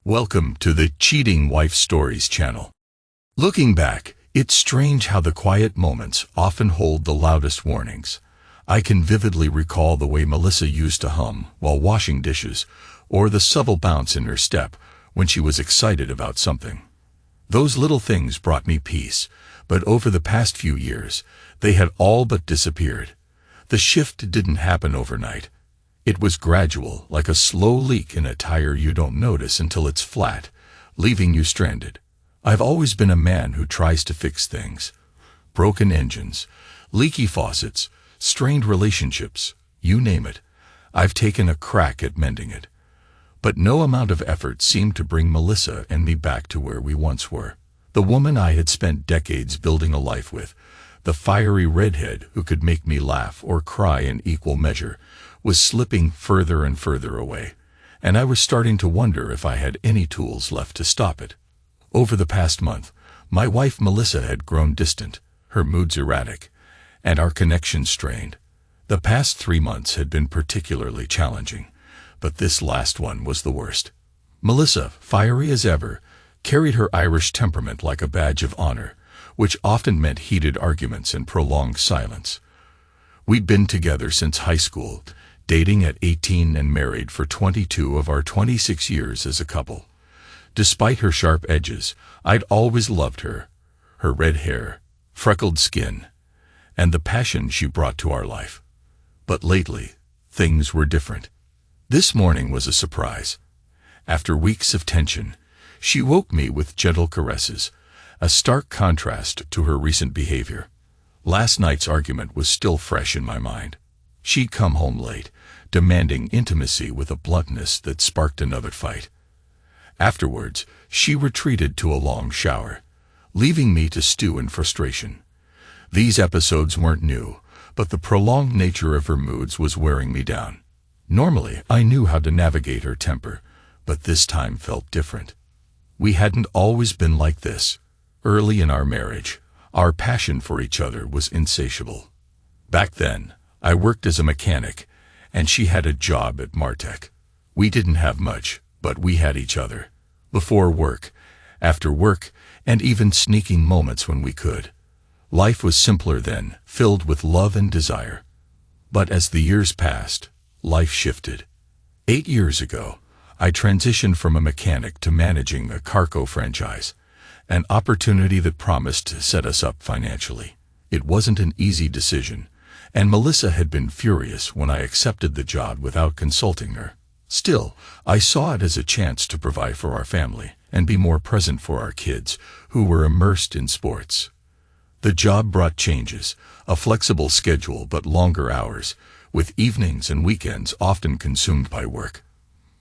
Welcome to the Cheating Wife Stories channel. Looking back, it's strange how the quiet moments often hold the loudest warnings. I can vividly recall the way Melissa used to hum while washing dishes, or the subtle bounce in her step when she was excited about something. Those little things brought me peace, but over the past few years, they had all but disappeared. The shift didn't happen overnight. It was gradual, like a slow leak in a tire you don't notice until it's flat, leaving you stranded. I've always been a man who tries to fix things. Broken engines, leaky faucets, strained relationships, you name it. I've taken a crack at mending it. But no amount of effort seemed to bring Melissa and me back to where we once were. The woman I had spent decades building a life with, the fiery redhead who could make me laugh or cry in equal measure, was slipping further and further away, and I was starting to wonder if I had any tools left to stop it. Over the past month, my wife Melissa had grown distant, her moods erratic, and our connection strained. The past 3 months had been particularly challenging, but this last one was the worst. Melissa, fiery as ever, carried her Irish temperament like a badge of honor, which often meant heated arguments and prolonged silence. We'd been together since high school, dating at 18 and married for 22 of our 26 years as a couple. Despite her sharp edges, I'd always loved her, her red hair, freckled skin, and the passion she brought to our life. But lately, things were different. This morning was a surprise. After weeks of tension, she woke me with gentle caresses, a stark contrast to her recent behavior. Last night's argument was still fresh in my mind. She'd come home late, demanding intimacy with a bluntness that sparked another fight. Afterwards, she retreated to a long shower, leaving me to stew in frustration. These episodes weren't new, but the prolonged nature of her moods was wearing me down. Normally, I knew how to navigate her temper, but this time felt different. We hadn't always been like this. Early in our marriage, our passion for each other was insatiable. Back then, I worked as a mechanic, and she had a job at Martech. We didn't have much, but we had each other. Before work, after work, and even sneaking moments when we could. Life was simpler then, filled with love and desire. But as the years passed, life shifted. 8 years ago, I transitioned from a mechanic to managing a Carco franchise, an opportunity that promised to set us up financially. It wasn't an easy decision, and Melissa had been furious when I accepted the job without consulting her. Still, I saw it as a chance to provide for our family and be more present for our kids, who were immersed in sports. The job brought changes, a flexible schedule but longer hours, with evenings and weekends often consumed by work.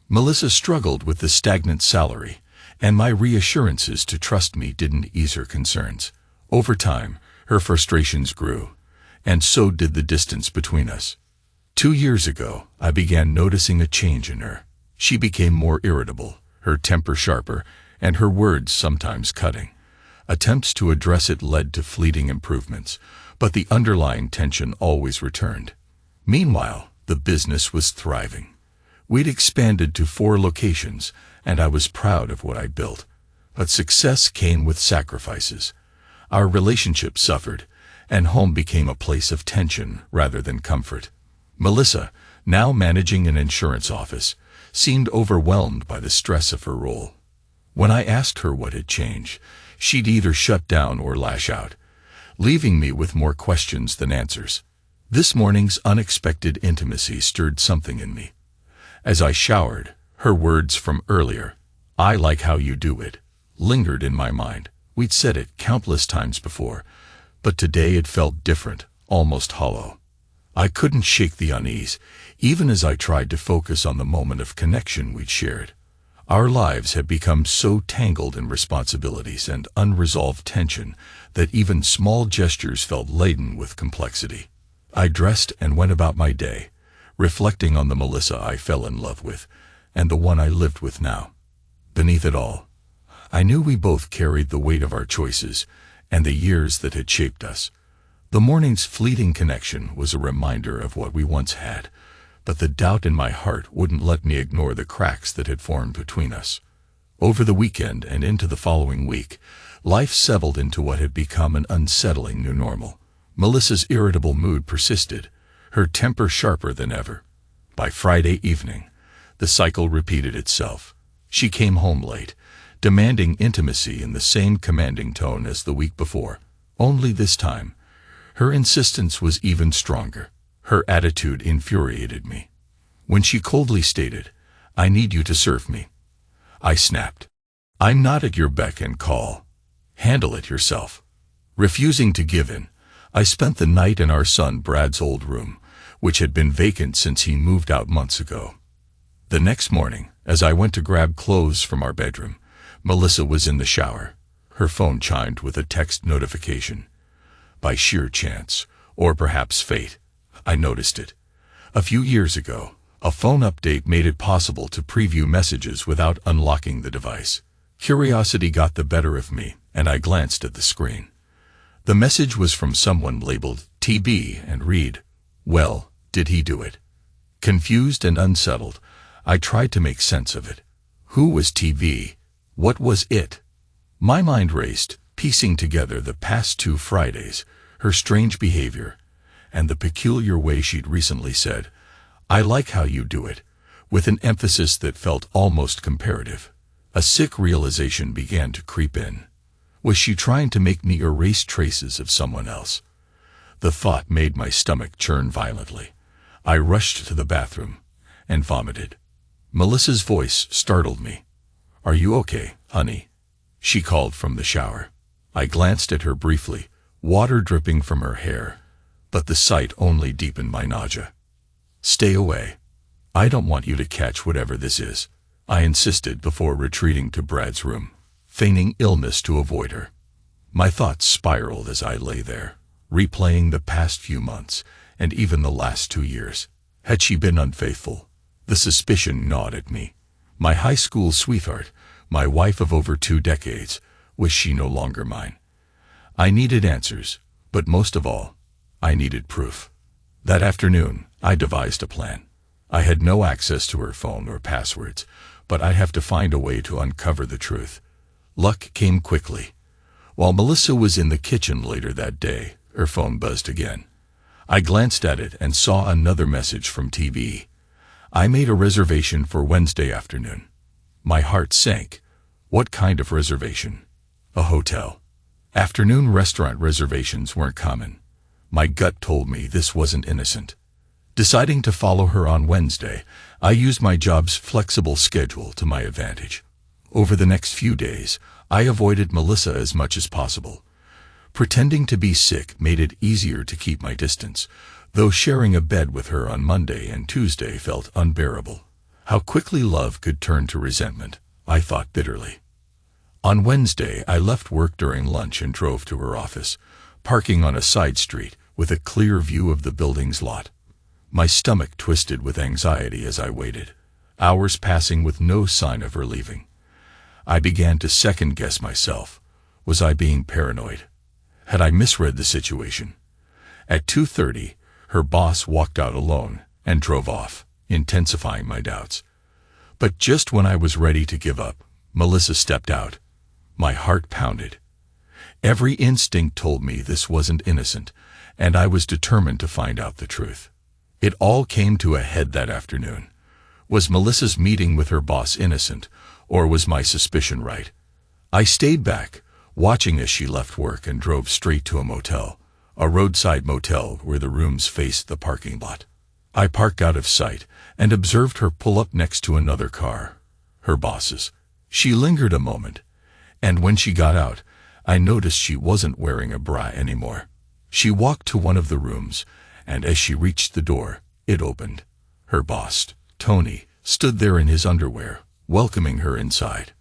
Melissa struggled with the stagnant salary, and my reassurances to trust me didn't ease her concerns. Over time, her frustrations grew, and so did the distance between us. 2 years ago, I began noticing a change in her. She became more irritable, her temper sharper, and her words sometimes cutting. Attempts to address it led to fleeting improvements, but the underlying tension always returned. Meanwhile, the business was thriving. We'd expanded to 4 locations, and I was proud of what I built. But success came with sacrifices. Our relationship suffered, and home became a place of tension rather than comfort. Melissa, now managing an insurance office, seemed overwhelmed by the stress of her role. When I asked her what had changed, she'd either shut down or lash out, leaving me with more questions than answers. This morning's unexpected intimacy stirred something in me. As I showered, her words from earlier, "I like how you do it," lingered in my mind. We'd said it countless times before, but today it felt different, almost hollow. I couldn't shake the unease, even as I tried to focus on the moment of connection we'd shared. Our lives had become so tangled in responsibilities and unresolved tension that even small gestures felt laden with complexity. I dressed and went about my day, reflecting on the Melissa I fell in love with, and the one I lived with now. Beneath it all, I knew we both carried the weight of our choices and the years that had shaped us. The morning's fleeting connection was a reminder of what we once had, but the doubt in my heart wouldn't let me ignore the cracks that had formed between us. Over the weekend and into the following week, life settled into what had become an unsettling new normal. Melissa's irritable mood persisted, her temper sharper than ever. By Friday evening, the cycle repeated itself. She came home late, demanding intimacy in the same commanding tone as the week before. Only this time, her insistence was even stronger. Her attitude infuriated me. When she coldly stated, "I need you to serve me," I snapped. "I'm not at your beck and call. Handle it yourself." Refusing to give in, I spent the night in our son Brad's old room, which had been vacant since he moved out months ago. The next morning, as I went to grab clothes from our bedroom, Melissa was in the shower. Her phone chimed with a text notification. By sheer chance, or perhaps fate, I noticed it. A few years ago, a phone update made it possible to preview messages without unlocking the device. Curiosity got the better of me, and I glanced at the screen. The message was from someone labeled TB and read, "Well, did he do it?" Confused and unsettled, I tried to make sense of it. Who was TB? What was it? My mind raced, piecing together the past 2 Fridays, her strange behavior, and the peculiar way she'd recently said, "I like how you do it," with an emphasis that felt almost comparative. A sick realization began to creep in. Was she trying to make me erase traces of someone else? The thought made my stomach churn violently. I rushed to the bathroom and vomited. Melissa's voice startled me. "Are you okay, honey?" she called from the shower. I glanced at her briefly, water dripping from her hair, but the sight only deepened my nausea. "Stay away. I don't want you to catch whatever this is," I insisted before retreating to Brad's room, feigning illness to avoid her. My thoughts spiraled as I lay there, replaying the past few months and even the last 2 years. Had she been unfaithful? The suspicion gnawed at me. My high school sweetheart, my wife of over 2 decades, was she no longer mine? I needed answers, but most of all, I needed proof. That afternoon, I devised a plan. I had no access to her phone or passwords, but I'd have to find a way to uncover the truth. Luck came quickly. While Melissa was in the kitchen later that day, her phone buzzed again. I glanced at it and saw another message from TV. I made a reservation for Wednesday afternoon. My heart sank. What kind of reservation? A hotel. Afternoon restaurant reservations weren't common. My gut told me this wasn't innocent. Deciding to follow her on Wednesday, I used my job's flexible schedule to my advantage. Over the next few days, I avoided Melissa as much as possible. Pretending to be sick made it easier to keep my distance, though sharing a bed with her on Monday and Tuesday felt unbearable. How quickly love could turn to resentment, I thought bitterly. On Wednesday, I left work during lunch and drove to her office, parking on a side street with a clear view of the building's lot. My stomach twisted with anxiety as I waited, hours passing with no sign of her leaving. I began to second-guess myself. Was I being paranoid? Had I misread the situation? At 2:30, her boss walked out alone and drove off, intensifying my doubts. But just when I was ready to give up, Melissa stepped out. My heart pounded. Every instinct told me this wasn't innocent, and I was determined to find out the truth. It all came to a head that afternoon. Was Melissa's meeting with her boss innocent, or was my suspicion right? I stayed back, watching as she left work and drove straight to a motel, a roadside motel where the rooms faced the parking lot. I parked out of sight and observed her pull up next to another car, her boss's. She lingered a moment, and when she got out, I noticed she wasn't wearing a bra anymore. She walked to one of the rooms, and as she reached the door, it opened. Her boss, Tony, stood there in his underwear, welcoming her inside.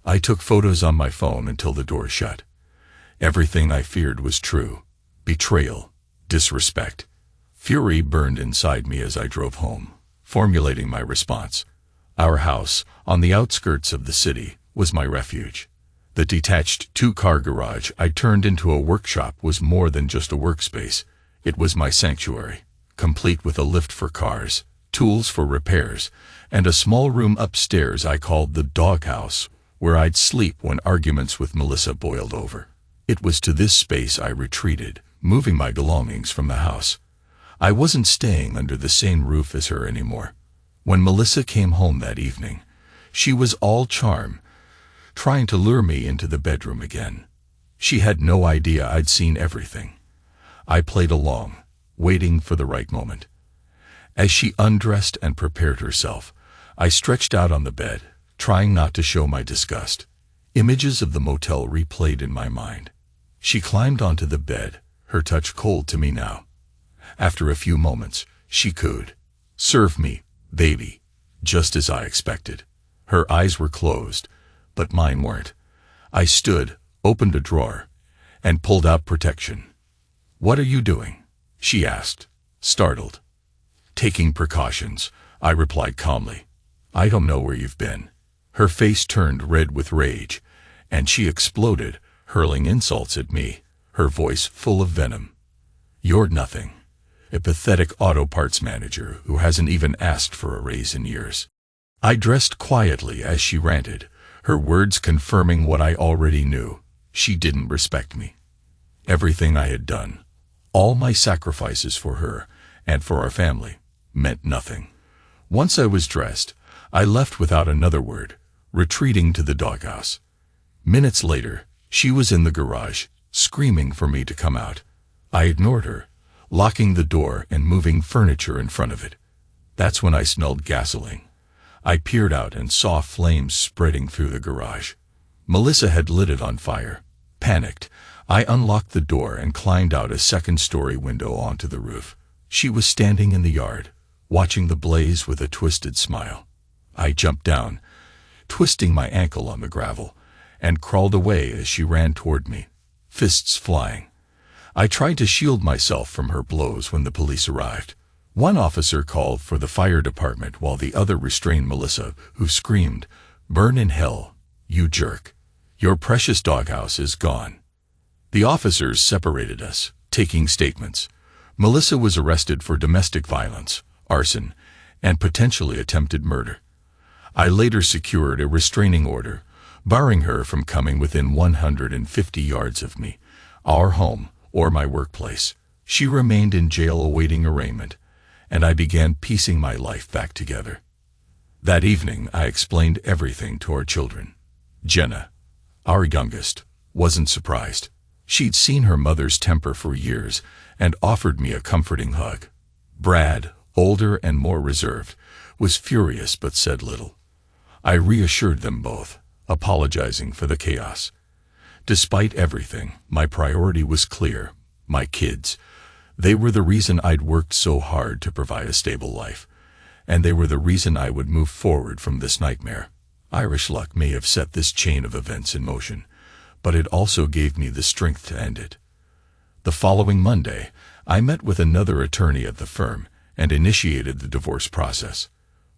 I took photos on my phone until the door shut. Everything I feared was true. Betrayal, disrespect. Fury burned inside me as I drove home, formulating my response. Our house, on the outskirts of the city, was my refuge. The detached 2-car garage I turned into a workshop was more than just a workspace. It was my sanctuary, complete with a lift for cars, tools for repairs, and a small room upstairs I called the doghouse, where I'd sleep when arguments with Melissa boiled over. It was to this space I retreated, moving my belongings from the house. I wasn't staying under the same roof as her anymore. When Melissa came home that evening, she was all charm, trying to lure me into the bedroom again. She had no idea I'd seen everything. I played along, waiting for the right moment. As she undressed and prepared herself, I stretched out on the bed, trying not to show my disgust. Images of the motel replayed in my mind. She climbed onto the bed, her touch cold to me now. After a few moments, she cooed, "Serve me, baby," just as I expected. Her eyes were closed, but mine weren't. I stood, opened a drawer, and pulled out protection. "What are you doing?" she asked, startled. "Taking precautions," I replied calmly. "I don't know where you've been." Her face turned red with rage, and she exploded, hurling insults at me, her voice full of venom. "You're nothing. A pathetic auto parts manager who hasn't even asked for a raise in years." I dressed quietly as she ranted, her words confirming what I already knew. She didn't respect me. Everything I had done, all my sacrifices for her and for our family, meant nothing. Once I was dressed, I left without another word, retreating to the doghouse. Minutes later, she was in the garage, screaming for me to come out. I ignored her, locking the door and moving furniture in front of it. That's when I smelled gasoline. I peered out and saw flames spreading through the garage. Melissa had lit it on fire. Panicked, I unlocked the door and climbed out a second-story window onto the roof. She was standing in the yard, watching the blaze with a twisted smile. I jumped down, twisting my ankle on the gravel, and crawled away as she ran toward me, fists flying. I tried to shield myself from her blows when the police arrived. One officer called for the fire department while the other restrained Melissa, who screamed, "Burn in hell, you jerk. Your precious doghouse is gone." The officers separated us, taking statements. Melissa was arrested for domestic violence, arson, and potentially attempted murder. I later secured a restraining order, barring her from coming within 150 yards of me, our home, or my workplace. She remained in jail awaiting arraignment, and I began piecing my life back together. That evening, I explained everything to our children. Jenna, our youngest, wasn't surprised. She'd seen her mother's temper for years and offered me a comforting hug. Brad, older and more reserved, was furious but said little. I reassured them both, apologizing for the chaos. Despite everything, my priority was clear: my kids. They were the reason I'd worked so hard to provide a stable life, and they were the reason I would move forward from this nightmare. Irish luck may have set this chain of events in motion, but it also gave me the strength to end it. The following Monday, I met with another attorney at the firm and initiated the divorce process.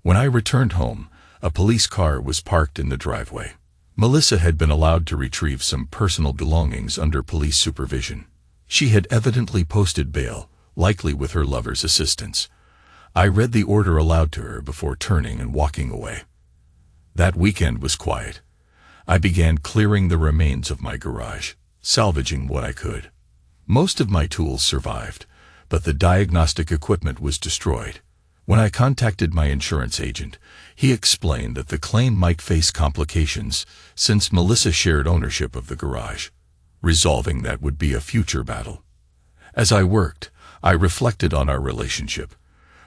When I returned home, a police car was parked in the driveway. Melissa had been allowed to retrieve some personal belongings under police supervision. She had evidently posted bail, likely with her lover's assistance. I read the order aloud to her before turning and walking away. That weekend was quiet. I began clearing the remains of my garage, salvaging what I could. Most of my tools survived, but the diagnostic equipment was destroyed. When I contacted my insurance agent, he explained that the claim might face complications since Melissa shared ownership of the garage. Resolving that would be a future battle. As I worked, I reflected on our relationship.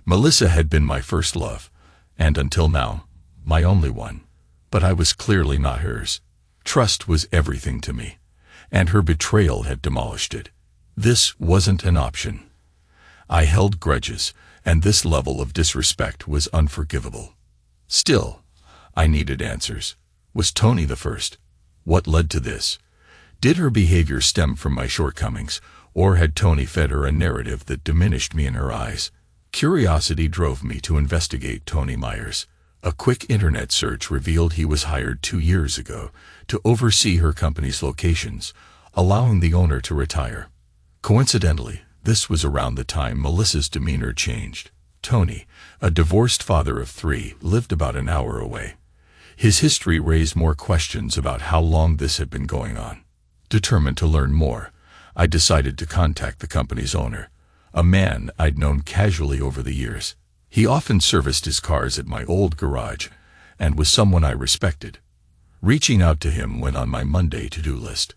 Melissa had been my first love, and until now, my only one. But I was clearly not hers. Trust was everything to me, and her betrayal had demolished it. This wasn't an option. I held grudges, and this level of disrespect was unforgivable. Still, I needed answers. Was Tony the first? What led to this? Did her behavior stem from my shortcomings, or had Tony fed her a narrative that diminished me in her eyes? Curiosity drove me to investigate Tony Myers. A quick internet search revealed he was hired 2 years ago to oversee her company's locations, allowing the owner to retire. Coincidentally, this was around the time Melissa's demeanor changed. Tony, a divorced father of 3, lived about an hour away. His history raised more questions about how long this had been going on. Determined to learn more, I decided to contact the company's owner, a man I'd known casually over the years. He often serviced his cars at my old garage and was someone I respected. Reaching out to him went on my Monday to-do list.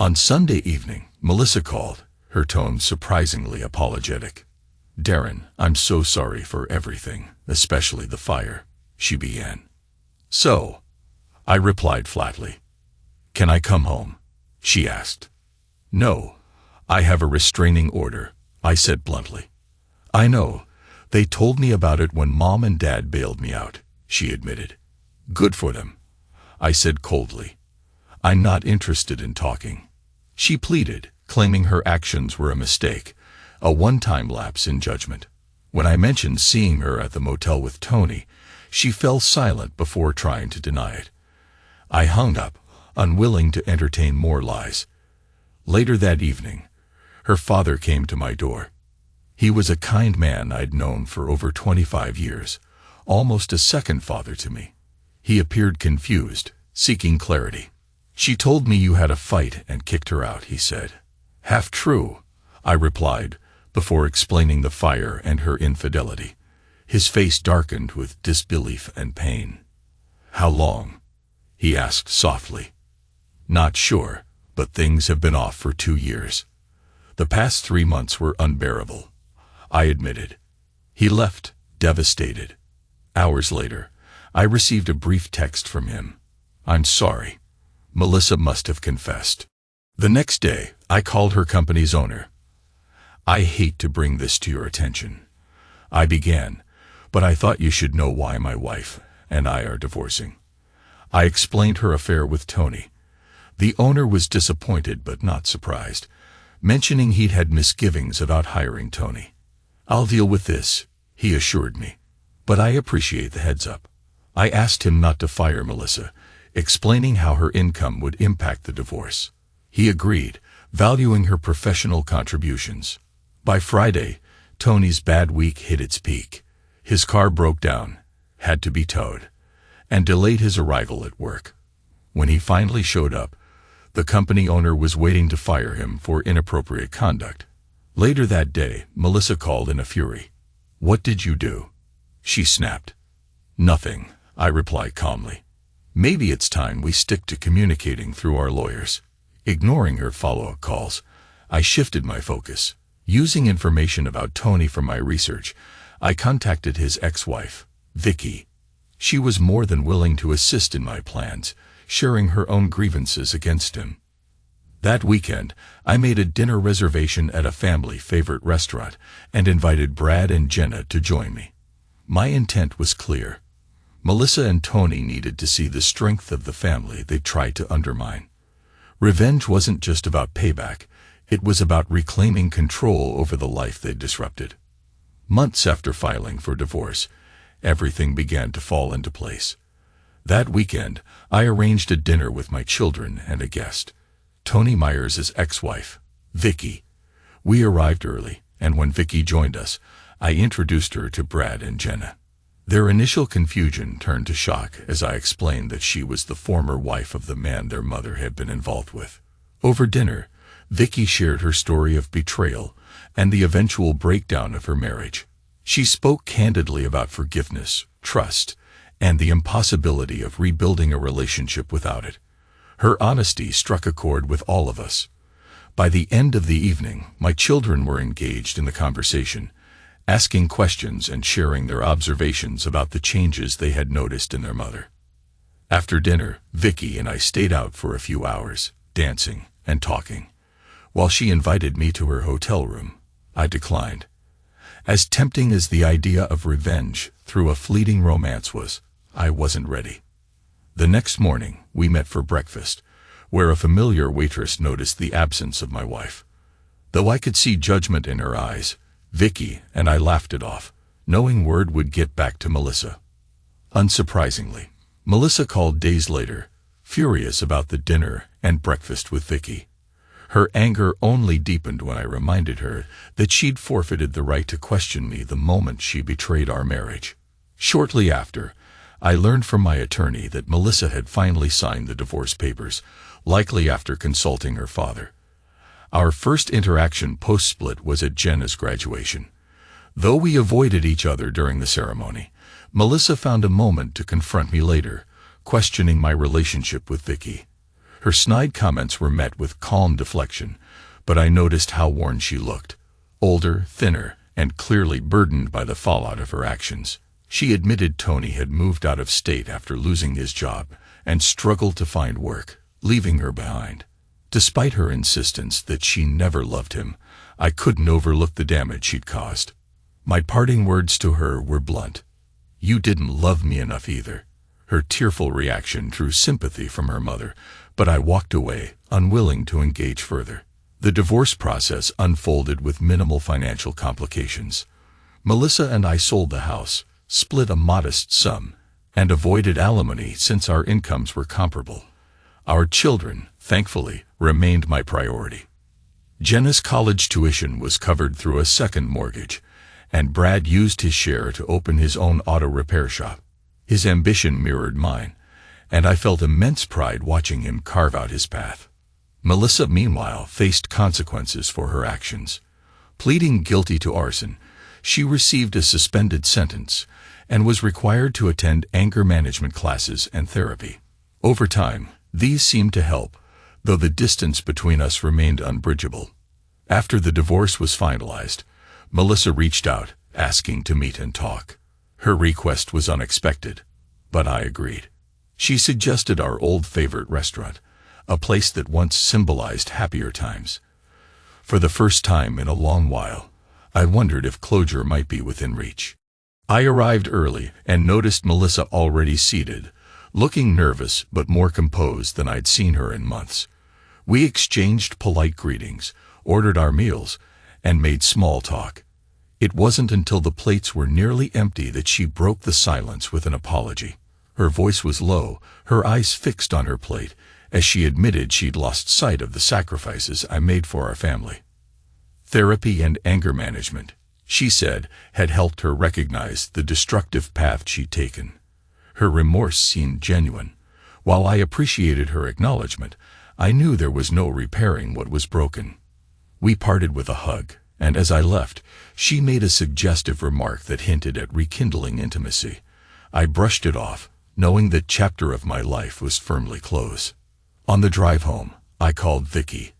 On Sunday evening, Melissa called, her tone surprisingly apologetic. "Darren, I'm so sorry for everything, especially the fire," she began. "So," I replied flatly. "Can I come home?" she asked. "No, I have a restraining order," I said bluntly. "I know. They told me about it when Mom and Dad bailed me out," she admitted. "Good for them," I said coldly. "I'm not interested in talking," she pleaded, claiming her actions were a mistake, a one-time lapse in judgment. When I mentioned seeing her at the motel with Tony, she fell silent before trying to deny it. I hung up, unwilling to entertain more lies. Later that evening, her father came to my door. He was a kind man I'd known for over 25 years, almost a second father to me. He appeared confused, seeking clarity. "She told me you had a fight and kicked her out," he said. "Half true," I replied, before explaining the fire and her infidelity. His face darkened with disbelief and pain. "How long?" he asked softly. "Not sure, but things have been off for 2 years. The past 3 months were unbearable," I admitted. He left, devastated. Hours later, I received a brief text from him. "I'm sorry. Melissa must have confessed." The next day, I called her company's owner. "I hate to bring this to your attention," I began, "but I thought you should know why my wife and I are divorcing." I explained her affair with Tony. The owner was disappointed but not surprised, mentioning he'd had misgivings about hiring Tony. "I'll deal with this," he assured me, "but I appreciate the heads up." I asked him not to fire Melissa, explaining how her income would impact the divorce. He agreed, valuing her professional contributions. By Friday, Tony's bad week hit its peak. His car broke down, had to be towed, and delayed his arrival at work. When he finally showed up, the company owner was waiting to fire him for inappropriate conduct. Later that day, Melissa called in a fury. "What did you do?" she snapped. "Nothing," I replied calmly. "Maybe it's time we stick to communicating through our lawyers." Ignoring her follow-up calls, I shifted my focus. Using information about Tony from my research, I contacted his ex-wife, Vicky. She was more than willing to assist in my plans, sharing her own grievances against him. That weekend, I made a dinner reservation at a family-favorite restaurant and invited Brad and Jenna to join me. My intent was clear. Melissa and Tony needed to see the strength of the family they tried to undermine. Revenge wasn't just about payback, it was about reclaiming control over the life they'd disrupted. Months after filing for divorce, everything began to fall into place. That weekend, I arranged a dinner with my children and a guest, Tony Myers' ex-wife, Vicky. We arrived early, and when Vicky joined us, I introduced her to Brad and Jenna. Their initial confusion turned to shock as I explained that she was the former wife of the man their mother had been involved with. Over dinner, Vicky shared her story of betrayal and the eventual breakdown of her marriage. She spoke candidly about forgiveness, trust, and the impossibility of rebuilding a relationship without it. Her honesty struck a chord with all of us. By the end of the evening, my children were engaged in the conversation, asking questions and sharing their observations about the changes they had noticed in their mother. After dinner, Vicky and I stayed out for a few hours, dancing and talking. While she invited me to her hotel room, I declined. As tempting as the idea of revenge through a fleeting romance was, I wasn't ready. The next morning, we met for breakfast, where a familiar waitress noticed the absence of my wife. Though I could see judgment in her eyes, Vicky and I laughed it off, knowing word would get back to Melissa. Unsurprisingly, Melissa called days later, furious about the dinner and breakfast with Vicky. Her anger only deepened when I reminded her that she'd forfeited the right to question me the moment she betrayed our marriage. Shortly after, I learned from my attorney that Melissa had finally signed the divorce papers, likely after consulting her father. Our first interaction post-split was at Jenna's graduation. Though we avoided each other during the ceremony, Melissa found a moment to confront me later, questioning my relationship with Vicky. Her snide comments were met with calm deflection, but I noticed how worn she looked. Older, thinner, and clearly burdened by the fallout of her actions. She admitted Tony had moved out of state after losing his job and struggled to find work, leaving her behind. Despite her insistence that she never loved him, I couldn't overlook the damage she'd caused. My parting words to her were blunt. "You didn't love me enough either." Her tearful reaction drew sympathy from her mother, but I walked away, unwilling to engage further. The divorce process unfolded with minimal financial complications. Melissa and I sold the house, split a modest sum, and avoided alimony since our incomes were comparable. Our children, thankfully, remained my priority. Jenna's college tuition was covered through a second mortgage, and Brad used his share to open his own auto repair shop. His ambition mirrored mine, and I felt immense pride watching him carve out his path. Melissa, meanwhile, faced consequences for her actions. Pleading guilty to arson, she received a suspended sentence and was required to attend anger management classes and therapy. Over time, these seemed to help, though the distance between us remained unbridgeable. After the divorce was finalized, Melissa reached out, asking to meet and talk. Her request was unexpected, but I agreed. She suggested our old favorite restaurant, a place that once symbolized happier times. For the first time in a long while, I wondered if closure might be within reach. I arrived early and noticed Melissa already seated, looking nervous but more composed than I'd seen her in months. We exchanged polite greetings, ordered our meals, and made small talk. It wasn't until the plates were nearly empty that she broke the silence with an apology. Her voice was low, her eyes fixed on her plate, as she admitted she'd lost sight of the sacrifices I made for our family. Therapy and anger management, she said, had helped her recognize the destructive path she'd taken. Her remorse seemed genuine. While I appreciated her acknowledgement, I knew there was no repairing what was broken. We parted with a hug, and as I left, she made a suggestive remark that hinted at rekindling intimacy. I brushed it off, knowing that chapter of my life was firmly closed. On the drive home, I called Vicky.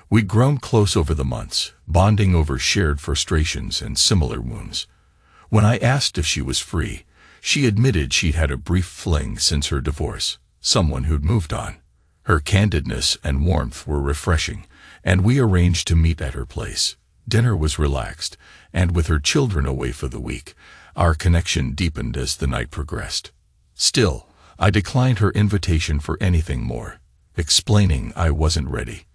We'd grown close over the months, bonding over shared frustrations and similar wounds. When I asked if she was free, she admitted she'd had a brief fling since her divorce, someone who'd moved on. Her candidness and warmth were refreshing, and we arranged to meet at her place. Dinner was relaxed, and with her children away for the week, our connection deepened as the night progressed. Still, I declined her invitation for anything more, explaining I wasn't ready.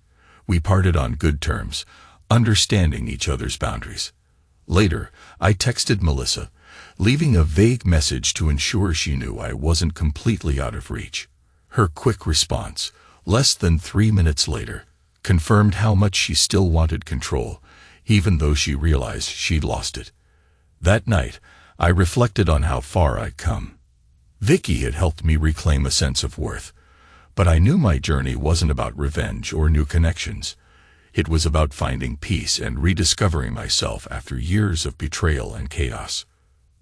We parted on good terms, understanding each other's boundaries. Later, I texted Melissa, leaving a vague message to ensure she knew I wasn't completely out of reach. Her quick response, less than 3 minutes later, confirmed how much she still wanted control, even though she realized she'd lost it. That night, I reflected on how far I'd come. Vicky had helped me reclaim a sense of worth, but I knew my journey wasn't about revenge or new connections. It was about finding peace and rediscovering myself after years of betrayal and chaos.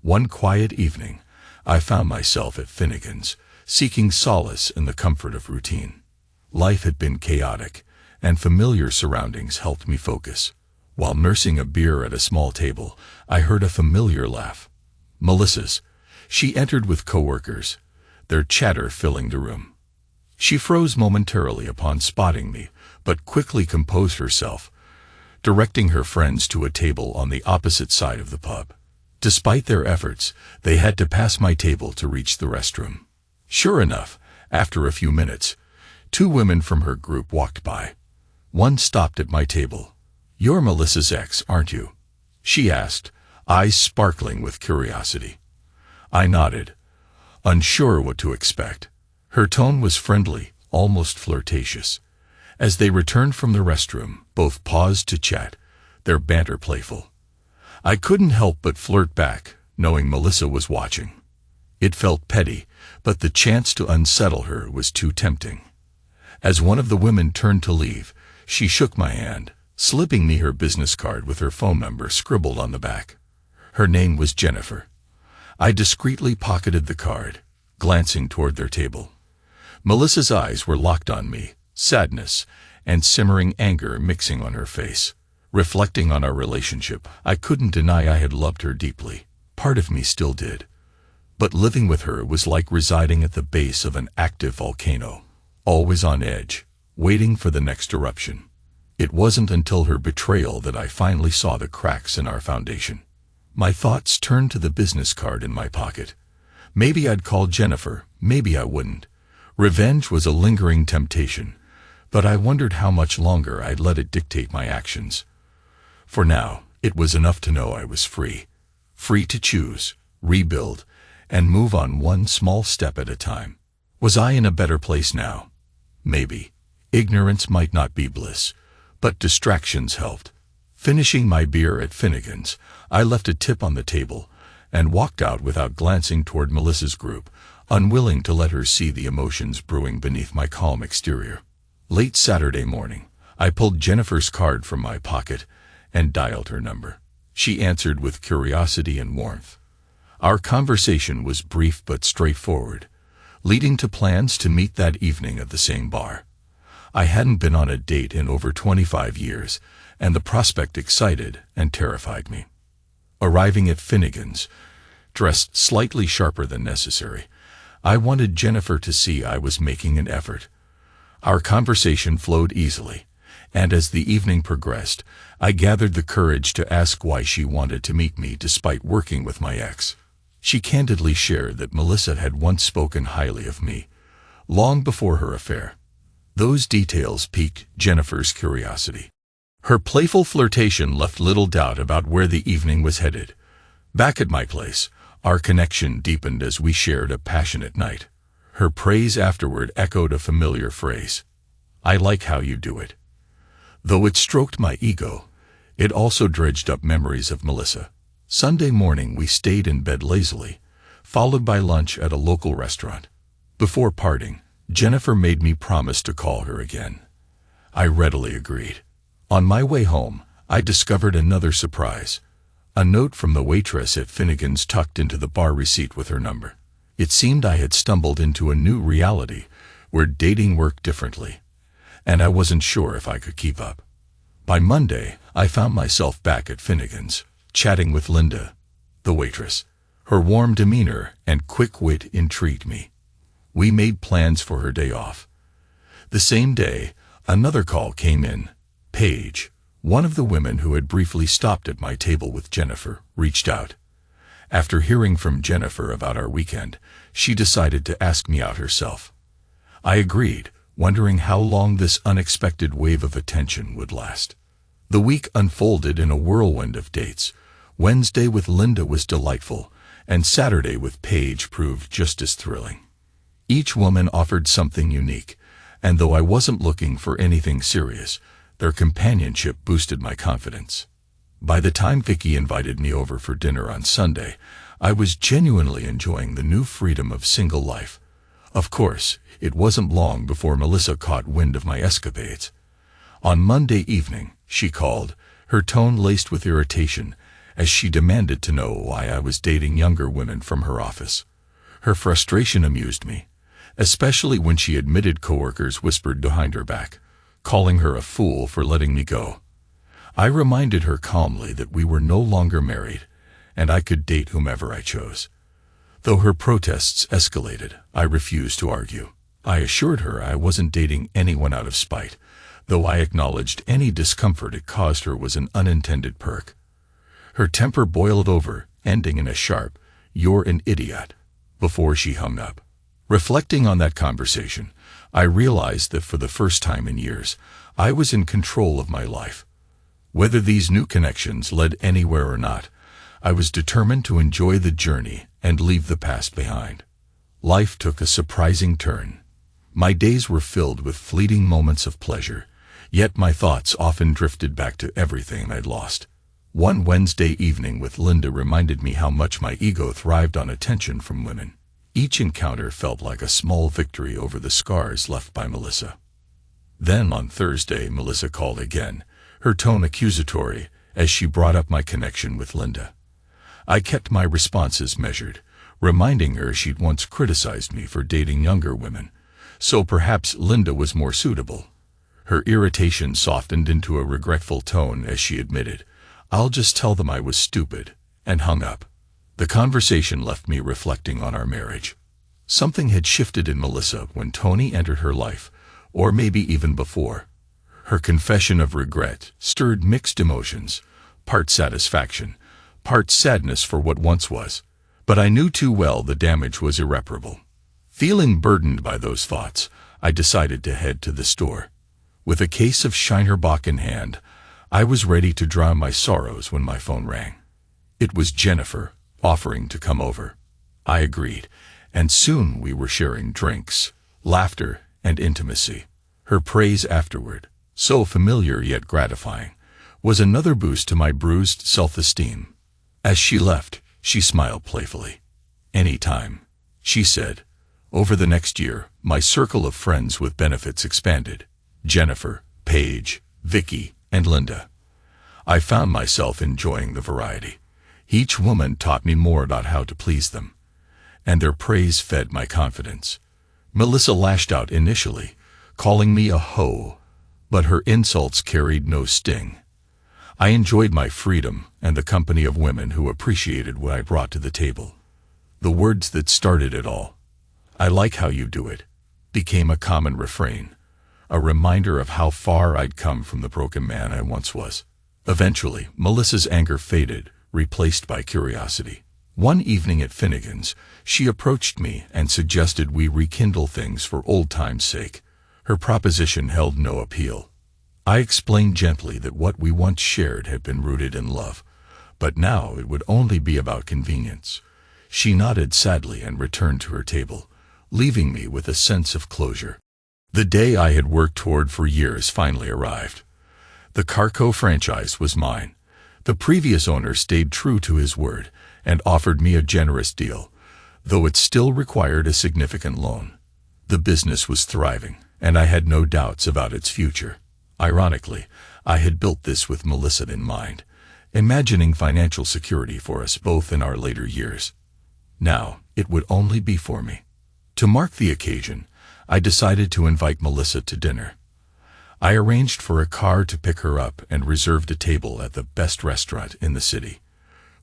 One quiet evening, I found myself at Finnegan's, seeking solace in the comfort of routine. Life had been chaotic, and familiar surroundings helped me focus. While nursing a beer at a small table, I heard a familiar laugh. Melissa's. She entered with coworkers, their chatter filling the room. She froze momentarily upon spotting me, but quickly composed herself, directing her friends to a table on the opposite side of the pub. Despite their efforts, they had to pass my table to reach the restroom. Sure enough, after a few minutes, 2 women from her group walked by. One stopped at my table. "You're Melissa's ex, aren't you?" she asked, eyes sparkling with curiosity. I nodded, unsure what to expect. Her tone was friendly, almost flirtatious. As they returned from the restroom, both paused to chat, their banter playful. I couldn't help but flirt back, knowing Melissa was watching. It felt petty, but the chance to unsettle her was too tempting. As one of the women turned to leave, she shook my hand, slipping me her business card with her phone number scribbled on the back. Her name was Jennifer. I discreetly pocketed the card, glancing toward their table. Melissa's eyes were locked on me, sadness and simmering anger mixing on her face. Reflecting on our relationship, I couldn't deny I had loved her deeply. Part of me still did. But living with her was like residing at the base of an active volcano, always on edge, waiting for the next eruption. It wasn't until her betrayal that I finally saw the cracks in our foundation. My thoughts turned to the business card in my pocket. Maybe I'd call Jennifer, maybe I wouldn't. Revenge was a lingering temptation, but I wondered how much longer I'd let it dictate my actions. For now, it was enough to know I was free. Free to choose, rebuild, and move on one small step at a time. Was I in a better place now? Maybe. Ignorance might not be bliss, but distractions helped. Finishing my beer at Finnegan's, I left a tip on the table and walked out without glancing toward Melissa's group, unwilling to let her see the emotions brewing beneath my calm exterior. Late Saturday morning, I pulled Jennifer's card from my pocket and dialed her number. She answered with curiosity and warmth. Our conversation was brief but straightforward, leading to plans to meet that evening at the same bar. I hadn't been on a date in over 25 years, and the prospect excited and terrified me. Arriving at Finnegan's, dressed slightly sharper than necessary, I wanted Jennifer to see I was making an effort. Our conversation flowed easily, and as the evening progressed, I gathered the courage to ask why she wanted to meet me despite working with my ex. She candidly shared that Melissa had once spoken highly of me, long before her affair. Those details piqued Jennifer's curiosity. Her playful flirtation left little doubt about where the evening was headed. Back at my place, our connection deepened as we shared a passionate night. Her praise afterward echoed a familiar phrase. "I like how you do it." Though it stroked my ego, it also dredged up memories of Melissa. Sunday morning we stayed in bed lazily, followed by lunch at a local restaurant. Before parting, Jennifer made me promise to call her again. I readily agreed. On my way home, I discovered another surprise. A note from the waitress at Finnegan's tucked into the bar receipt with her number. It seemed I had stumbled into a new reality where dating worked differently, and I wasn't sure if I could keep up. By Monday, I found myself back at Finnegan's, chatting with Linda, the waitress. Her warm demeanor and quick wit intrigued me. We made plans for her day off. The same day, another call came in. Paige, one of the women who had briefly stopped at my table with Jennifer, reached out. After hearing from Jennifer about our weekend, she decided to ask me out herself. I agreed, wondering how long this unexpected wave of attention would last. The week unfolded in a whirlwind of dates. Wednesday with Linda was delightful, and Saturday with Paige proved just as thrilling. Each woman offered something unique, and though I wasn't looking for anything serious, their companionship boosted my confidence. By the time Vicky invited me over for dinner on Sunday, I was genuinely enjoying the new freedom of single life. Of course, it wasn't long before Melissa caught wind of my escapades. On Monday evening, she called, her tone laced with irritation, as she demanded to know why I was dating younger women from her office. Her frustration amused me, especially when she admitted coworkers whispered behind her back, calling her a fool for letting me go. I reminded her calmly that we were no longer married, and I could date whomever I chose. Though her protests escalated, I refused to argue. I assured her I wasn't dating anyone out of spite, though I acknowledged any discomfort it caused her was an unintended perk. Her temper boiled over, ending in a sharp, "You're an idiot," before she hung up. Reflecting on that conversation, I realized that for the first time in years, I was in control of my life. Whether these new connections led anywhere or not, I was determined to enjoy the journey and leave the past behind. Life took a surprising turn. My days were filled with fleeting moments of pleasure, yet my thoughts often drifted back to everything I'd lost. One Wednesday evening with Linda reminded me how much my ego thrived on attention from women. Each encounter felt like a small victory over the scars left by Melissa. Then on Thursday, Melissa called again, her tone accusatory, as she brought up my connection with Linda. I kept my responses measured, reminding her she'd once criticized me for dating younger women, so perhaps Linda was more suitable. Her irritation softened into a regretful tone as she admitted, "I'll just tell them I was stupid," and hung up. The conversation left me reflecting on our marriage. Something had shifted in Melissa when Tony entered her life, or maybe even before. Her confession of regret stirred mixed emotions, part satisfaction, part sadness for what once was, but I knew too well the damage was irreparable. Feeling burdened by those thoughts, I decided to head to the store. With a case of Shinerbach in hand, I was ready to drown my sorrows when my phone rang. It was Jennifer, offering to come over. I agreed, and soon we were sharing drinks, laughter, and intimacy. Her praise afterward, so familiar yet gratifying, was another boost to my bruised self-esteem. As she left, she smiled playfully. "Anytime," she said. Over the next year, my circle of friends with benefits expanded. Jennifer, Paige, Vicky, and Linda. I found myself enjoying the variety. Each woman taught me more about how to please them, and their praise fed my confidence. Melissa lashed out initially, calling me a hoe, but her insults carried no sting. I enjoyed my freedom and the company of women who appreciated what I brought to the table. The words that started it all, "I like how you do it," became a common refrain, a reminder of how far I'd come from the broken man I once was. Eventually, Melissa's anger faded, replaced by curiosity. One evening at Finnegan's, she approached me and suggested we rekindle things for old time's sake. Her proposition held no appeal. I explained gently that what we once shared had been rooted in love, but now it would only be about convenience. She nodded sadly and returned to her table, leaving me with a sense of closure. The day I had worked toward for years finally arrived. The Carco franchise was mine. The previous owner stayed true to his word and offered me a generous deal, though it still required a significant loan. The business was thriving, and I had no doubts about its future. Ironically, I had built this with Melissa in mind, imagining financial security for us both in our later years. Now, it would only be for me. To mark the occasion, I decided to invite Melissa to dinner. I arranged for a car to pick her up and reserved a table at the best restaurant in the city.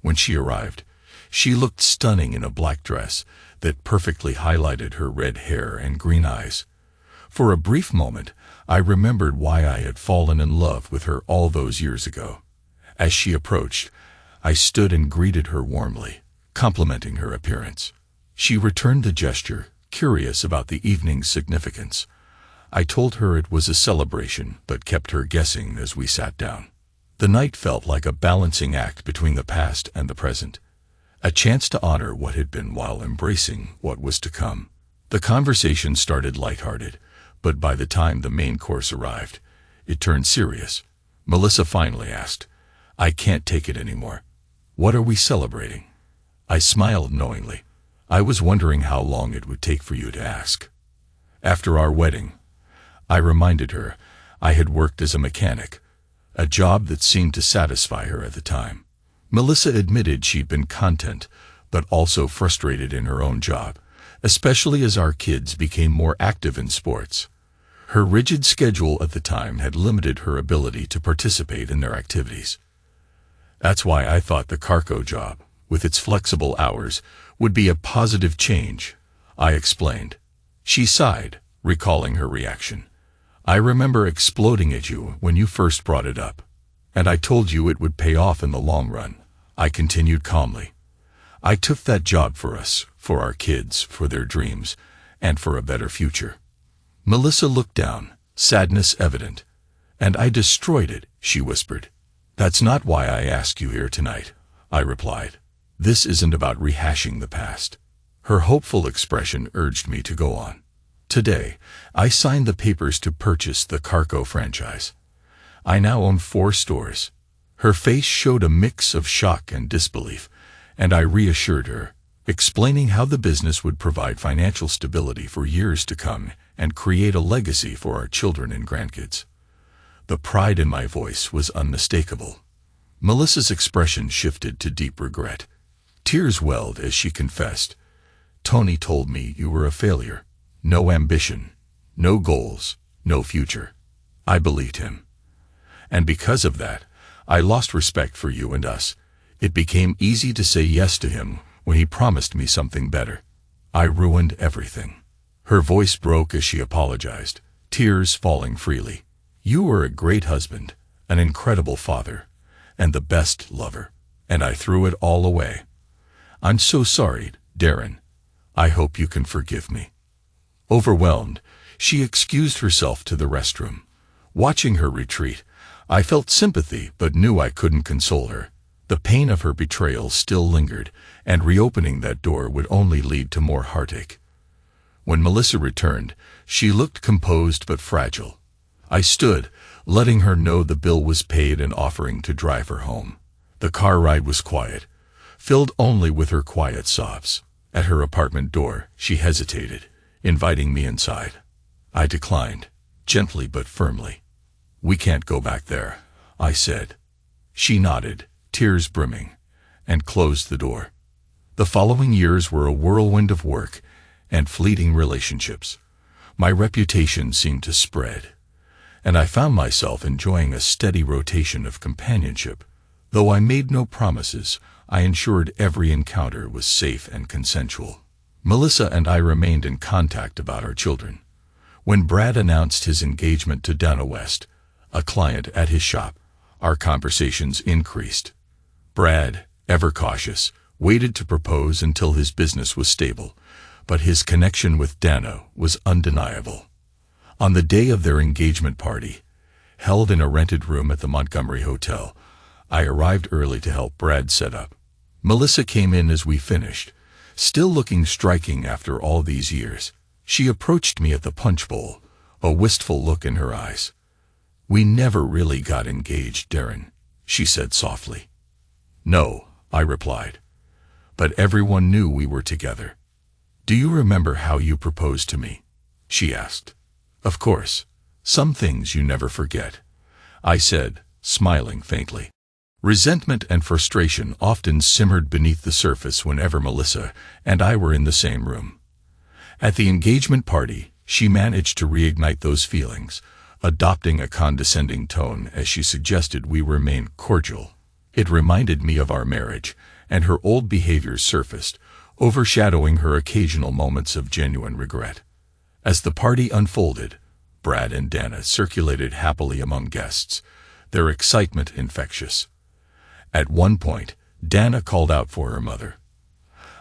When she arrived, she looked stunning in a black dress that perfectly highlighted her red hair and green eyes. For a brief moment, I remembered why I had fallen in love with her all those years ago. As she approached, I stood and greeted her warmly, complimenting her appearance. She returned the gesture, curious about the evening's significance. I told her it was a celebration, but kept her guessing as we sat down. The night felt like a balancing act between the past and the present, a chance to honor what had been while embracing what was to come. The conversation started lighthearted, but by the time the main course arrived, it turned serious. Melissa finally asked, "I can't take it anymore. What are we celebrating?" I smiled knowingly. I was wondering how long it would take for you to ask. After our wedding, I reminded her I had worked as a mechanic, a job that seemed to satisfy her at the time. Melissa admitted she'd been content, but also frustrated in her own job, especially as our kids became more active in sports. Her rigid schedule at the time had limited her ability to participate in their activities. That's why I thought the Carco job, with its flexible hours, would be a positive change, I explained. She sighed, recalling her reaction. "I remember exploding at you when you first brought it up, and I told you it would pay off in the long run," I continued calmly. "I took that job for us, for our kids, for their dreams, and for a better future." Melissa looked down, sadness evident. "And I destroyed it," she whispered. "That's not why I asked you here tonight," I replied. "This isn't about rehashing the past." Her hopeful expression urged me to go on. "Today, I signed the papers to purchase the Carco franchise. I now own 4 stores." Her face showed a mix of shock and disbelief, and I reassured her, explaining how the business would provide financial stability for years to come and create a legacy for our children and grandkids. The pride in my voice was unmistakable. Melissa's expression shifted to deep regret. Tears welled as she confessed, "Tony told me you were a failure. No ambition, no goals, no future." I believed him. And because of that, I lost respect for you and us. It became easy to say yes to him when he promised me something better. I ruined everything. Her voice broke as she apologized, tears falling freely. You were a great husband, an incredible father, and the best lover, and I threw it all away. I'm so sorry, Darren. I hope you can forgive me. Overwhelmed, she excused herself to the restroom. Watching her retreat, I felt sympathy but knew I couldn't console her. The pain of her betrayal still lingered, and reopening that door would only lead to more heartache. When Melissa returned, she looked composed but fragile. I stood, letting her know the bill was paid and offering to drive her home. The car ride was quiet, filled only with her quiet sobs. At her apartment door, she hesitated, inviting me inside. I declined, gently but firmly. We can't go back there, I said. She nodded, tears brimming, and closed the door. The following years were a whirlwind of work and fleeting relationships. My reputation seemed to spread, and I found myself enjoying a steady rotation of companionship. Though I made no promises, I ensured every encounter was safe and consensual. Melissa and I remained in contact about our children. When Brad announced his engagement to Dana West, a client at his shop, our conversations increased. Brad, ever cautious, waited to propose until his business was stable, but his connection with Dana was undeniable. On the day of their engagement party, held in a rented room at the Montgomery Hotel, I arrived early to help Brad set up. Melissa came in as we finished, still looking striking after all these years. She approached me at the punch bowl, a wistful look in her eyes. We never really got engaged, Darren, she said softly. No, I replied. But everyone knew we were together. Do you remember how you proposed to me? She asked. Of course. Some things you never forget, I said, smiling faintly. Resentment and frustration often simmered beneath the surface whenever Melissa and I were in the same room. At the engagement party, she managed to reignite those feelings, adopting a condescending tone as she suggested we remain cordial. It reminded me of our marriage, and her old behaviors surfaced, overshadowing her occasional moments of genuine regret. As the party unfolded, Brad and Dana circulated happily among guests, their excitement infectious. At one point, Dana called out for her mother.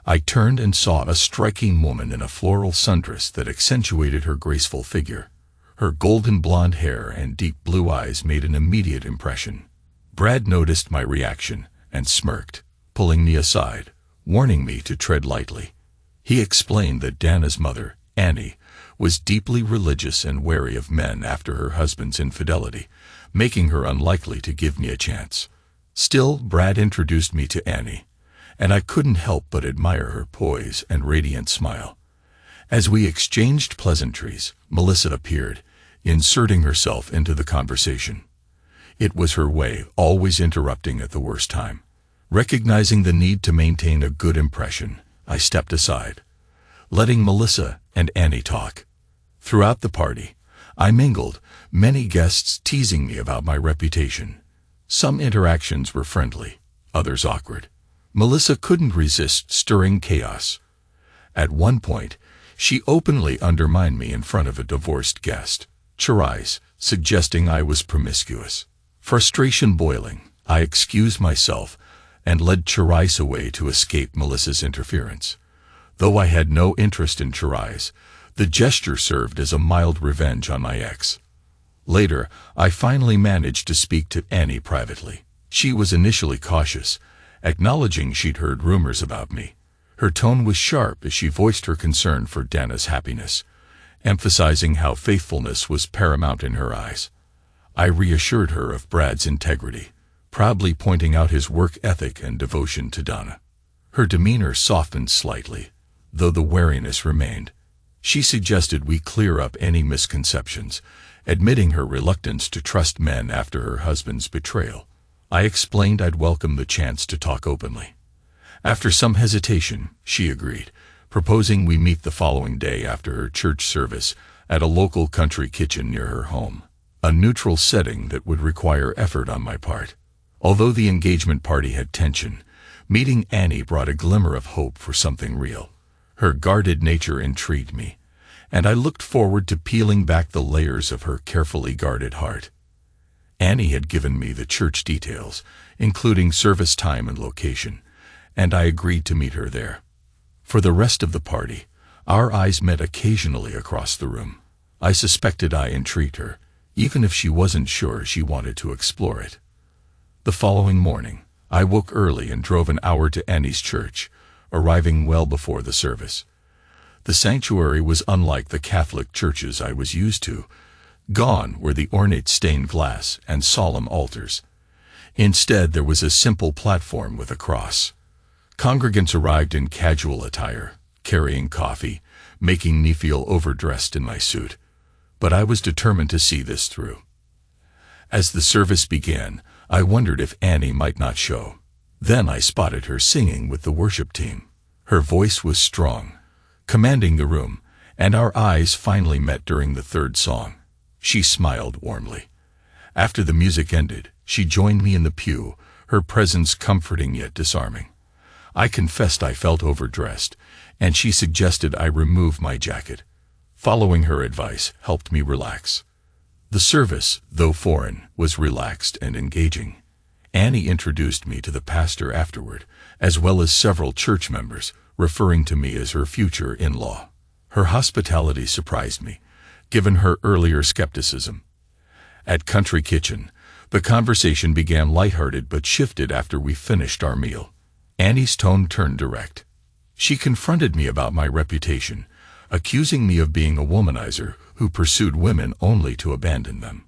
I turned and saw a striking woman in a floral sundress that accentuated her graceful figure. Her golden blonde hair and deep blue eyes made an immediate impression. Brad noticed my reaction and smirked, pulling me aside, warning me to tread lightly. He explained that Dana's mother, Annie, was deeply religious and wary of men after her husband's infidelity, making her unlikely to give me a chance. Still, Brad introduced me to Annie, and I couldn't help but admire her poise and radiant smile. As we exchanged pleasantries, Melissa appeared, inserting herself into the conversation. It was her way, always interrupting at the worst time. Recognizing the need to maintain a good impression, I stepped aside, letting Melissa and Annie talk. Throughout the party, I mingled, many guests teasing me about my reputation. Some interactions were friendly, others awkward. Melissa couldn't resist stirring chaos. At one point, she openly undermined me in front of a divorced guest, Cherise, suggesting I was promiscuous. Frustration boiling, I excused myself and led Cherise away to escape Melissa's interference. Though I had no interest in Cherise, the gesture served as a mild revenge on my ex. Later, I finally managed to speak to Annie privately. She was initially cautious, acknowledging she'd heard rumors about me. Her tone was sharp as she voiced her concern for Dana's happiness, emphasizing how faithfulness was paramount in her eyes. I reassured her of Brad's integrity, proudly pointing out his work ethic and devotion to Dana. Her demeanor softened slightly, though the wariness remained. She suggested we clear up any misconceptions, admitting her reluctance to trust men after her husband's betrayal. I explained I'd welcome the chance to talk openly. After some hesitation, she agreed, proposing we meet the following day after her church service at a local country kitchen near her home, a neutral setting that would require effort on my part. Although the engagement party had tension, meeting Annie brought a glimmer of hope for something real. Her guarded nature intrigued me, and I looked forward to peeling back the layers of her carefully guarded heart. Annie had given me the church details, including service time and location, and I agreed to meet her there. For the rest of the party, our eyes met occasionally across the room. I suspected I intrigued her, even if she wasn't sure she wanted to explore it. The following morning, I woke early and drove an hour to Annie's church, arriving well before the service. The sanctuary was unlike the Catholic churches I was used to. Gone were the ornate stained glass and solemn altars. Instead, there was a simple platform with a cross. Congregants arrived in casual attire, carrying coffee, making me feel overdressed in my suit. But I was determined to see this through. As the service began, I wondered if Annie might not show. Then I spotted her singing with the worship team. Her voice was strong, commanding the room, and our eyes finally met during the third song. She smiled warmly. After the music ended, she joined me in the pew, her presence comforting yet disarming. I confessed I felt overdressed, and she suggested I remove my jacket. Following her advice helped me relax. The service, though foreign, was relaxed and engaging. Annie introduced me to the pastor afterward, as well as several church members, referring to me as her future in-law. Her hospitality surprised me, given her earlier skepticism. At Country Kitchen, the conversation began lighthearted but shifted after we finished our meal. Annie's tone turned direct. She confronted me about my reputation, accusing me of being a womanizer who pursued women only to abandon them.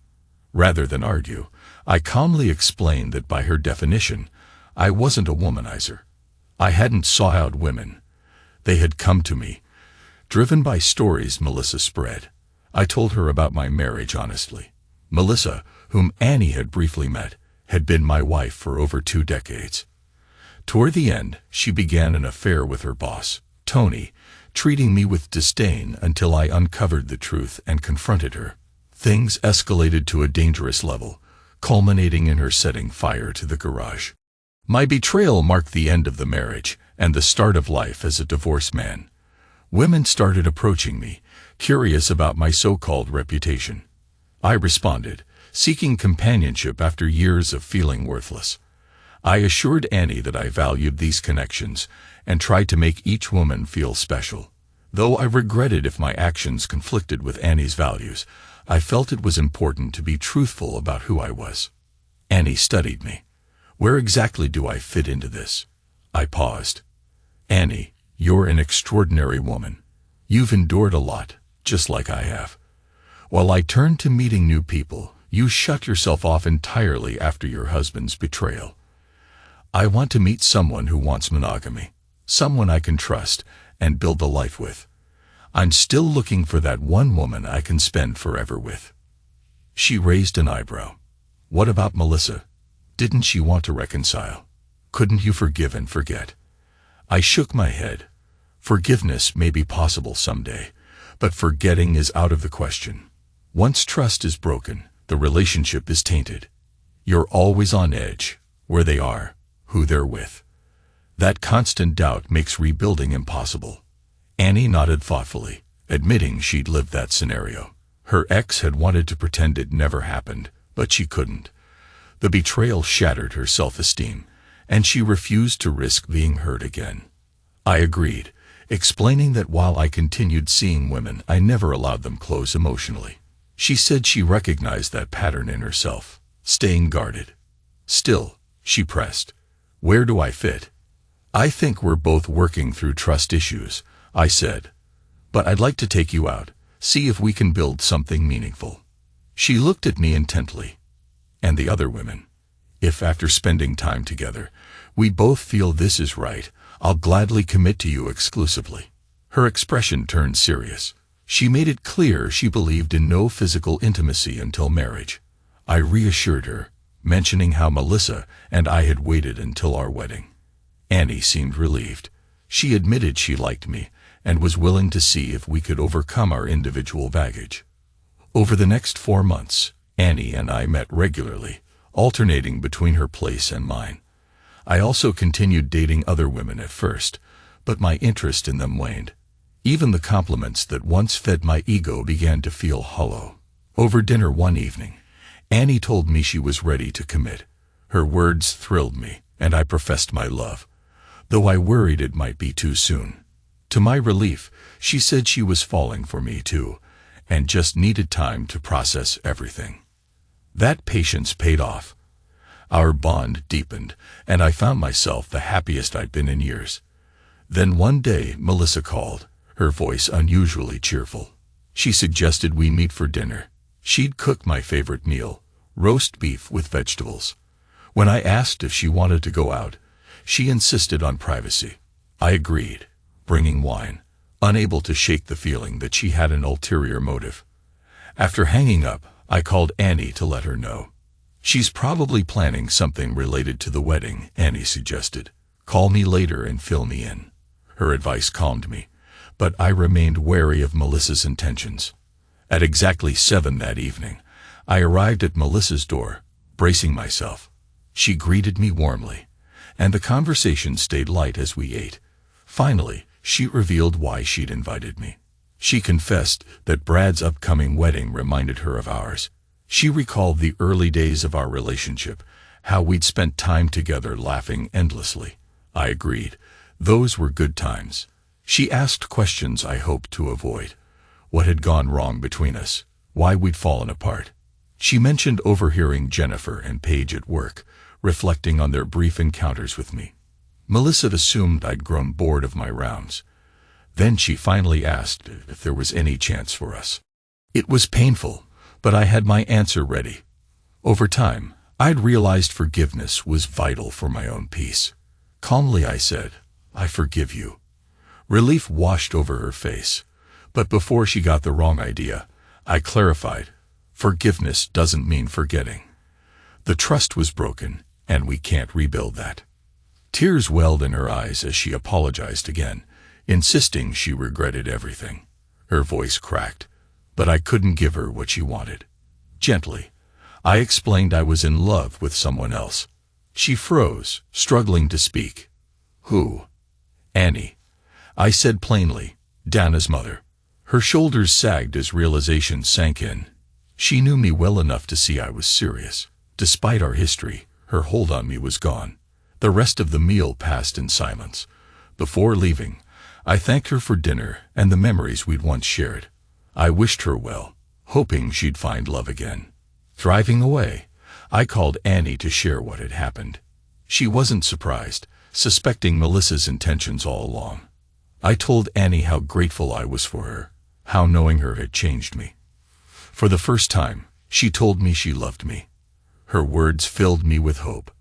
Rather than argue, I calmly explained that by her definition, I wasn't a womanizer. I hadn't sought out women. They had come to me, driven by stories Melissa spread. I told her about my marriage honestly. Melissa, whom Annie had briefly met, had been my wife for over 2 decades. Toward the end, she began an affair with her boss, Tony, treating me with disdain until I uncovered the truth and confronted her. Things escalated to a dangerous level, culminating in her setting fire to the garage. My betrayal marked the end of the marriage and the start of life as a divorced man. Women started approaching me, curious about my so-called reputation. I responded, seeking companionship after years of feeling worthless. I assured Annie that I valued these connections and tried to make each woman feel special. Though I regretted if my actions conflicted with Annie's values, I felt it was important to be truthful about who I was. Annie studied me. Where exactly do I fit into this? I paused. Annie, you're an extraordinary woman. You've endured a lot, just like I have. While I turned to meeting new people, you shut yourself off entirely after your husband's betrayal. I want to meet someone who wants monogamy, someone I can trust and build a life with. I'm still looking for that one woman I can spend forever with. She raised an eyebrow. What about Melissa? Didn't she want to reconcile? Couldn't you forgive and forget? I shook my head. Forgiveness may be possible someday, but forgetting is out of the question. Once trust is broken, the relationship is tainted. You're always on edge, where they are, who they're with. That constant doubt makes rebuilding impossible. Annie nodded thoughtfully, admitting she'd lived that scenario. Her ex had wanted to pretend it never happened, but she couldn't. The betrayal shattered her self-esteem, and she refused to risk being hurt again. I agreed, explaining that while I continued seeing women, I never allowed them close emotionally. She said she recognized that pattern in herself, staying guarded. Still, she pressed, where do I fit? I think we're both working through trust issues, I said. But I'd like to take you out, see if we can build something meaningful. She looked at me intently. And the other women. If after spending time together, we both feel this is right, I'll gladly commit to you exclusively." Her expression turned serious. She made it clear she believed in no physical intimacy until marriage. I reassured her, mentioning how Melissa and I had waited until our wedding. Annie seemed relieved. She admitted she liked me and was willing to see if we could overcome our individual baggage. Over the next 4 months, Annie and I met regularly, alternating between her place and mine. I also continued dating other women at first, but my interest in them waned. Even the compliments that once fed my ego began to feel hollow. Over dinner one evening, Annie told me she was ready to commit. Her words thrilled me, and I professed my love, though I worried it might be too soon. To my relief, she said she was falling for me too, and just needed time to process everything. That patience paid off. Our bond deepened, and I found myself the happiest I'd been in years. Then one day, Melissa called, her voice unusually cheerful. She suggested we meet for dinner. She'd cooked my favorite meal, roast beef with vegetables. When I asked if she wanted to go out, she insisted on privacy. I agreed, bringing wine, unable to shake the feeling that she had an ulterior motive. After hanging up, I called Annie to let her know. "She's probably planning something related to the wedding," Annie suggested. "Call me later and fill me in." Her advice calmed me, but I remained wary of Melissa's intentions. At exactly 7 that evening, I arrived at Melissa's door, bracing myself. She greeted me warmly, and the conversation stayed light as we ate. Finally, she revealed why she'd invited me. She confessed that Brad's upcoming wedding reminded her of ours. She recalled the early days of our relationship, how we'd spent time together laughing endlessly. I agreed. Those were good times. She asked questions I hoped to avoid. What had gone wrong between us? Why we'd fallen apart? She mentioned overhearing Jennifer and Paige at work, reflecting on their brief encounters with me. Melissa assumed I'd grown bored of my rounds. Then she finally asked if there was any chance for us. It was painful, but I had my answer ready. Over time, I'd realized forgiveness was vital for my own peace. Calmly I said, "I forgive you." Relief washed over her face, but before she got the wrong idea, I clarified, forgiveness doesn't mean forgetting. The trust was broken, and we can't rebuild that. Tears welled in her eyes as she apologized again, insisting she regretted everything. Her voice cracked, but I couldn't give her what she wanted. Gently, I explained I was in love with someone else. She froze, struggling to speak. "Who?" "Annie," I said plainly, "Dana's mother." Her shoulders sagged as realization sank in. She knew me well enough to see I was serious. Despite our history, her hold on me was gone. The rest of the meal passed in silence. Before leaving, I thanked her for dinner and the memories we'd once shared. I wished her well, hoping she'd find love again. Driving away, I called Annie to share what had happened. She wasn't surprised, suspecting Melissa's intentions all along. I told Annie how grateful I was for her, how knowing her had changed me. For the first time, she told me she loved me. Her words filled me with hope.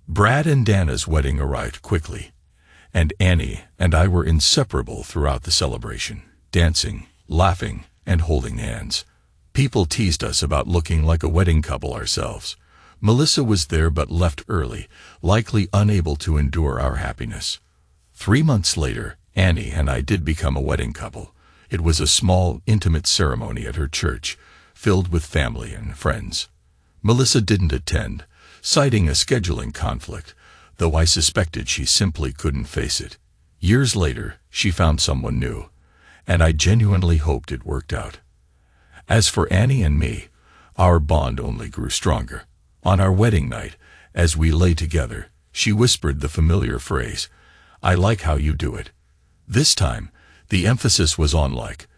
Brad and Dana's wedding arrived quickly, and Annie and I were inseparable throughout the celebration, dancing, laughing, and holding hands. People teased us about looking like a wedding couple ourselves. Melissa was there but left early, likely unable to endure our happiness. 3 months later, Annie and I did become a wedding couple. It was a small, intimate ceremony at her church, filled with family and friends. Melissa didn't attend, citing a scheduling conflict, though I suspected she simply couldn't face it. Years later, she found someone new, and I genuinely hoped it worked out. As for Annie and me, our bond only grew stronger. On our wedding night, as we lay together, she whispered the familiar phrase, "I like how you do it." This time, the emphasis was on like,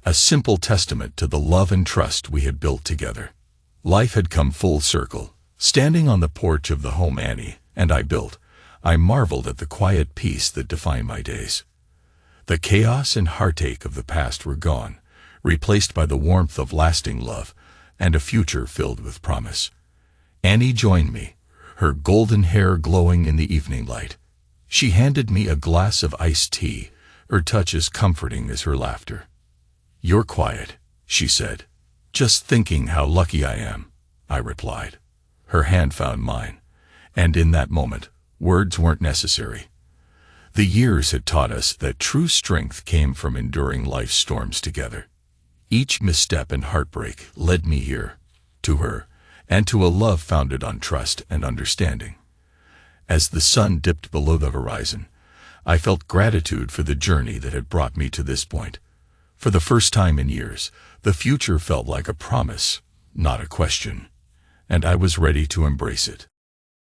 a simple testament to the love and trust we had built together. Life had come full circle. Standing on the porch of the home Annie and I built, I marveled at the quiet peace that defined my days. The chaos and heartache of the past were gone, replaced by the warmth of lasting love and a future filled with promise. Annie joined me, her golden hair glowing in the evening light. She handed me a glass of iced tea, her touch as comforting as her laughter. "You're quiet," she said. "Just thinking how lucky I am," I replied. Her hand found mine, and in that moment, words weren't necessary. The years had taught us that true strength came from enduring life's storms together. Each misstep and heartbreak led me here, to her, and to a love founded on trust and understanding. As the sun dipped below the horizon, I felt gratitude for the journey that had brought me to this point. For the first time in years, the future felt like a promise, not a question, and I was ready to embrace it.